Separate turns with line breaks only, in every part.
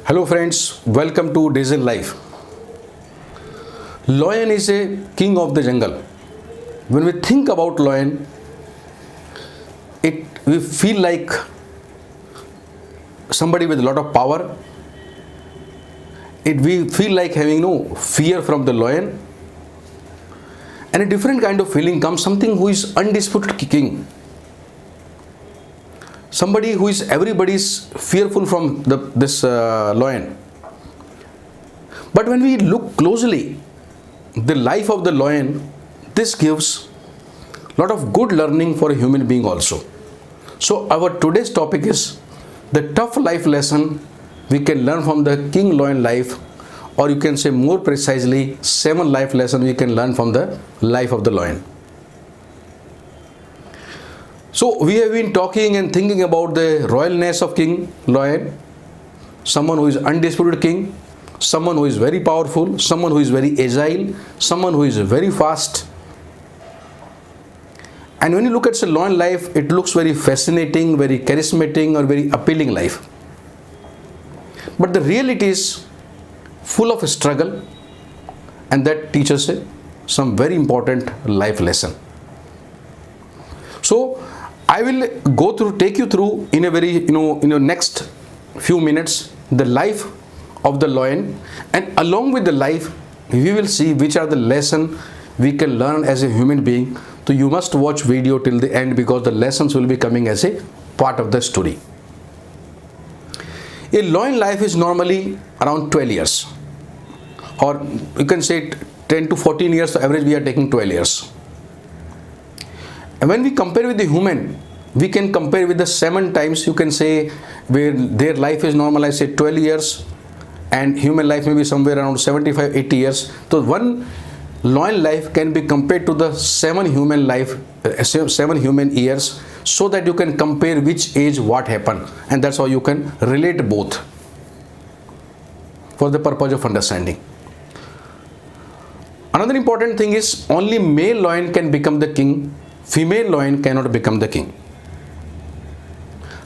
Hello friends, welcome to Days in Life. Lion is a king of the jungle. When we think about lion, we feel like somebody with a lot of power. We feel like having no fear from the lion. And a different kind of feeling comes something who is undisputed king. Somebody who is everybody's fearful from this lion. But when we look closely, the life of the lion, this gives a lot of good learning for a human being also. So our today's topic is the tough life lesson we can learn from the king lion life, or you can say more precisely 7 life lessons we can learn from the life of the lion. So we have been talking and thinking about the royalness of King Lion, someone who is undisputed king, someone who is very powerful, someone who is very agile, someone who is very fast. And when you look at the lion life, it looks very fascinating, very charismatic or very appealing life. But the reality is full of struggle, and that teaches some very important life lesson. So I will take you through in a very, next few minutes, the life of the lion, and along with the life, we will see which are the lessons we can learn as a human being. So you must watch video till the end because the lessons will be coming as a part of the story. A lion life is normally around 12 years, or you can say 10 to 14 years. So average we are taking 12 years. And when we compare with the human, we can compare with the 7 times, you can say, where their life is normal, I say 12 years, and human life may be somewhere around 75, 80 years. So one lion life can be compared to the 7 human years, so that you can compare which age what happened, and that's how you can relate both for the purpose of understanding. Another important thing is only male lion can become the king. Female lion cannot become the king.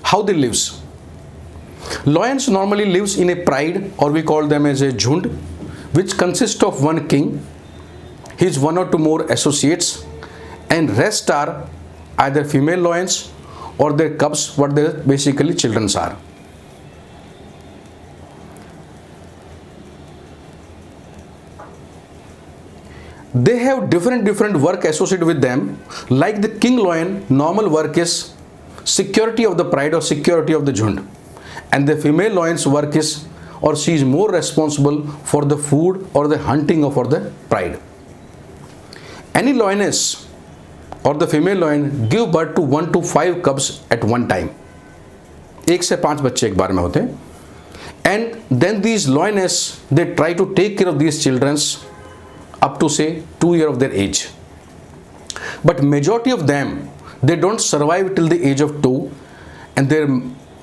How they lives? Lions normally lives in a pride, or we call them as a jhund, which consists of one king, his 1 or 2 more associates, and rest are either female lions or their cubs, what their basically children are. They have different work associated with them. Like the king lion, normal work is security of the pride or security of the jhund, and the female lion's work is, or she is more responsible for the food or the hunting of for the pride. Any lioness or the female lion give birth to 1 to 5 cubs at one time. 1 से 5 बच्चे एक बार में होते हैं. And then these lioness, they try to take care of these children up to say 2 years of their age. But majority of them, they don't survive till the age of 2, and their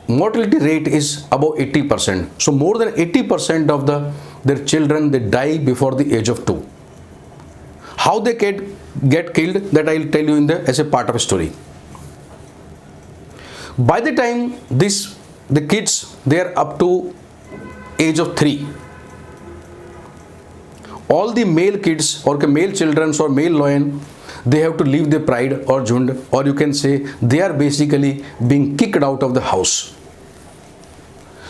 mortality rate is above 80%. So more than 80% of their children, they die before the age of 2. How they get killed, that I will tell you as a part of a story. By the time the kids, they are up to age of 3, all the male kids or male children or male lion, they have to leave their pride or jhund, or you can say they are basically being kicked out of the house.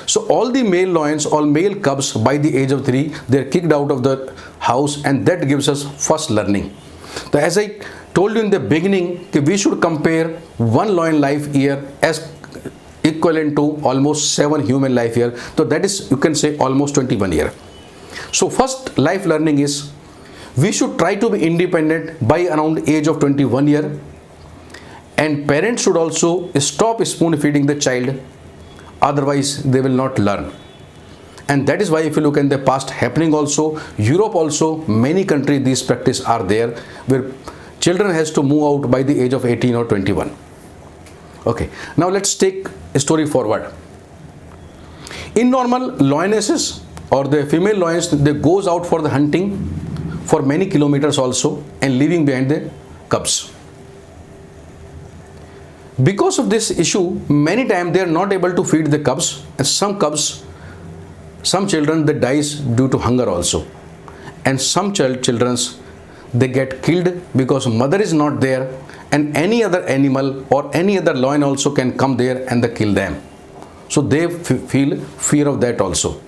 So all the male lions, all male cubs by the age of 3, they are kicked out of the house, and that gives us first learning. So as I told you in the beginning, we should compare one lion life year as equivalent to almost 7 human life year. So that is, you can say, almost 21 years. So first life learning is we should try to be independent by around age of 21 years, and parents should also stop spoon feeding the child, otherwise they will not learn. And that is why if you look in the past happening also, Europe also, many countries these practice are there, where children has to move out by the age of 18 or 21. Okay, now let's take a story forward. In normal lionesses or the female lions, they goes out for the hunting for many kilometers also, and leaving behind the cubs. Because of this issue, many times they are not able to feed the cubs, and some cubs some children they dies due to hunger also, and some children's they get killed because mother is not there, and any other animal or any other lion also can come there and they kill them. So they feel fear of that also.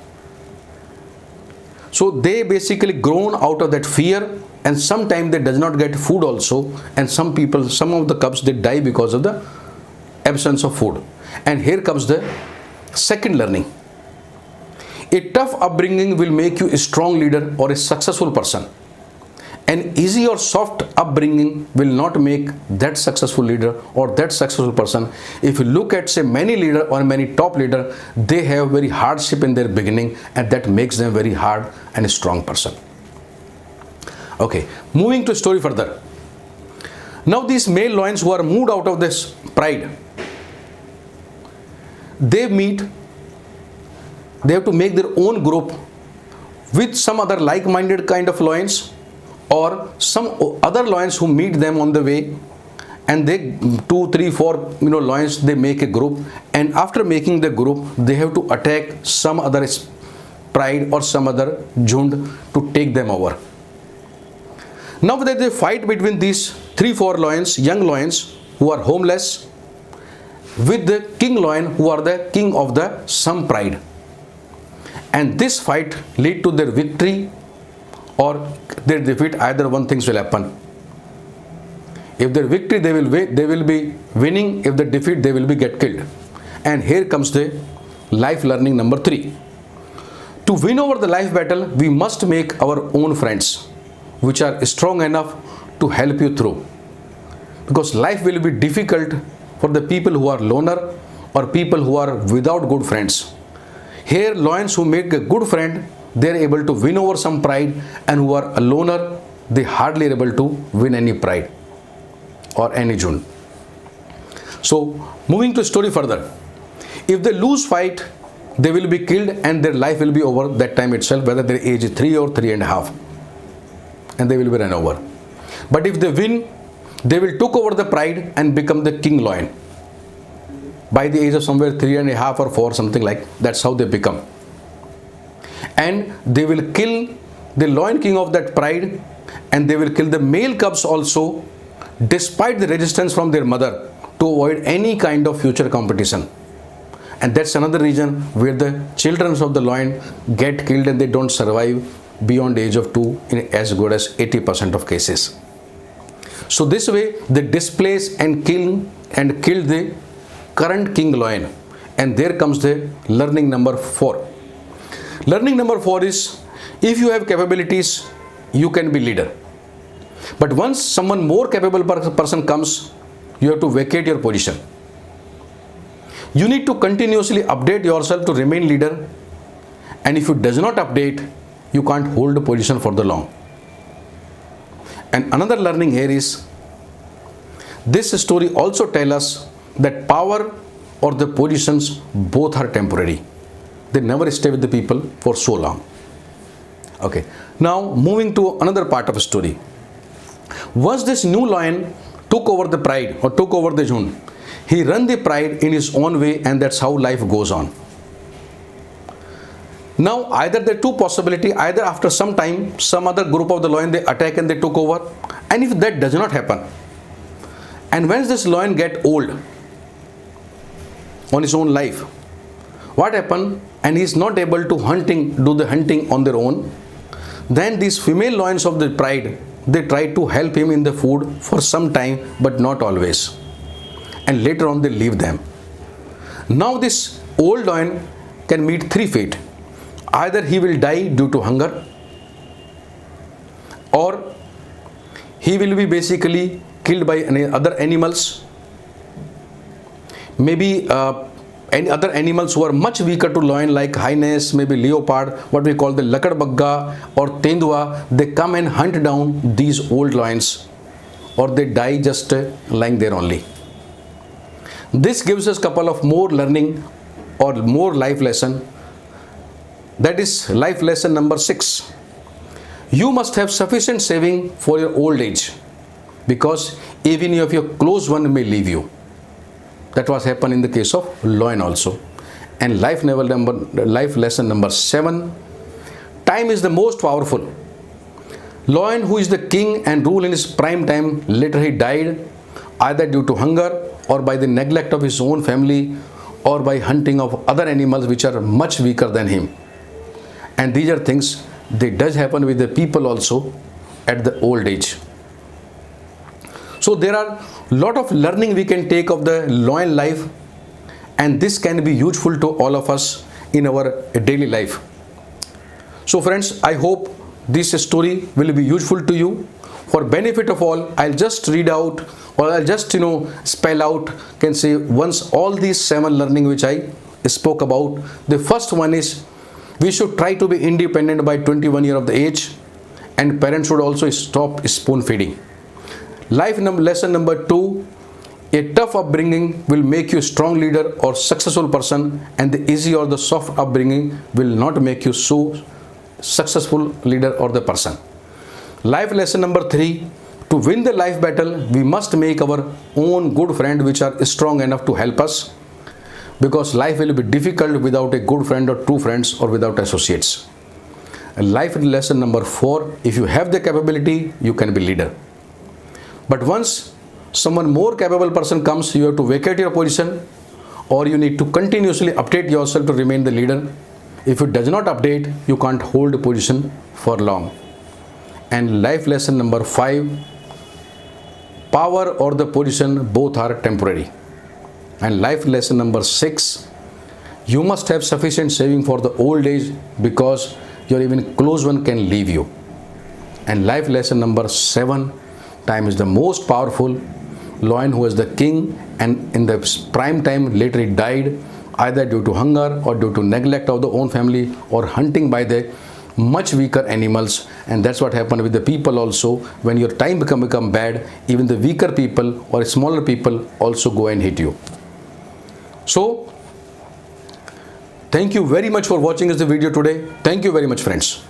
So they basically grown out of that fear, and sometimes they does not get food also, and some of the cubs they die because of the absence of food. And here comes the second learning. A tough upbringing will make you a strong leader or a successful person. An easy or soft upbringing will not make that successful leader or that successful person. If you look at say many leader or many top leader, they have very hardship in their beginning, and that makes them very hard and a strong person. Okay, moving to story further. Now these male lions who are moved out of this pride, they have to make their own group with some other like-minded kind of lions, or some other lions who meet them on the way, and they 2, 3, 4 lions, they make a group, and after making the group they have to attack some other pride or some other jund to take them over. Now that they fight between these 3, 4 lions, young lions who are homeless, with the king lion who are the king of the some pride, and this fight lead to their victory or their defeat. Either one things will happen. If their victory, they will be winning. If the defeat, they will be get killed. And here comes the life learning number 3. To win over the life battle, we must make our own friends which are strong enough to help you through, because life will be difficult for the people who are loner or people who are without good friends. Here lions who make a good friend, they are able to win over some pride, and who are a loner, they hardly are able to win any pride or any jund. So moving to story further, if they lose fight, they will be killed and their life will be over that time itself, whether their age is 3 or 3.5, and they will be run over. But if they win, they will took over the pride and become the king lion by the age of somewhere 3.5 or 4, something like that's how they become. And they will kill the lion king of that pride, and they will kill the male cubs also, despite the resistance from their mother, to avoid any kind of future competition. And that's another reason where the children of the lion get killed and they don't survive beyond age of 2 in as good as 80% of cases. So this way they displace and kill the current king lion. And there comes the learning number 4. Learning number 4 is, if you have capabilities, you can be leader. But once someone more capable person comes, you have to vacate your position. You need to continuously update yourself to remain leader, and if you does not update, you can't hold a position for the long. And another learning here is, this story also tells us that power or the positions both are temporary. They never stay with the people for so long. Okay, now moving to another part of the story. Once this new lion took over the pride or took over the jund, he ran the pride in his own way, and that's how life goes on. Now either there are two possibilities, either after some time some other group of the lion they attack and they took over, and if that does not happen, and when this lion get old on his own life, what happened, and he is not able to do the hunting on their own, then these female lions of the pride, they try to help him in the food for some time, but not always, and later on they leave them. Now this old lion can meet 3 fate. Either he will die due to hunger, or he will be basically killed by other animals, maybe any other animals who are much weaker to lion, like hyenas, maybe leopard, what we call the lakadbagga or tendua. They come and hunt down these old lions, or they die just lying there only. This gives us couple of more learning or more life lesson. That is life lesson number 6. You must have sufficient saving for your old age, because even if your close one may leave you. That was happened in the case of lion also. And life lesson number 7, time is the most powerful. Lion, who is the king and ruled in his prime time, later he died either due to hunger or by the neglect of his own family or by hunting of other animals which are much weaker than him. And these are things that does happen with the people also at the old age. So there are a lot of learning we can take of the lion life, and this can be useful to all of us in our daily life. So friends, I hope this story will be useful to you. For benefit of all, I'll just read out, or I'll just spell out, can say once all these 7 learning which I spoke about. The first one is, we should try to be independent by 21 years of the age, and parents should also stop spoon feeding. Lesson number 2, a tough upbringing will make you a strong leader or successful person, and the easy or the soft upbringing will not make you so successful leader or the person. Life lesson number 3, to win the life battle, we must make our own good friend which are strong enough to help us, because life will be difficult without a good friend or true friends or without associates. And life lesson number 4, if you have the capability, you can be leader. But once someone more capable person comes, you have to vacate your position, or you need to continuously update yourself to remain the leader. If it does not update, you can't hold a position for long. And life lesson number 5, power or the position both are temporary. And life lesson number 6, you must have sufficient saving for the old age, because your even close one can leave you. And life lesson number 7, time is the most powerful. Lion, who was the king and in the prime time, later he died either due to hunger or due to neglect of the own family or hunting by the much weaker animals. And that's what happened with the people also. When your time become bad, even the weaker people or smaller people also go and hit you. So thank you very much for watching this video today. Thank you very much, friends.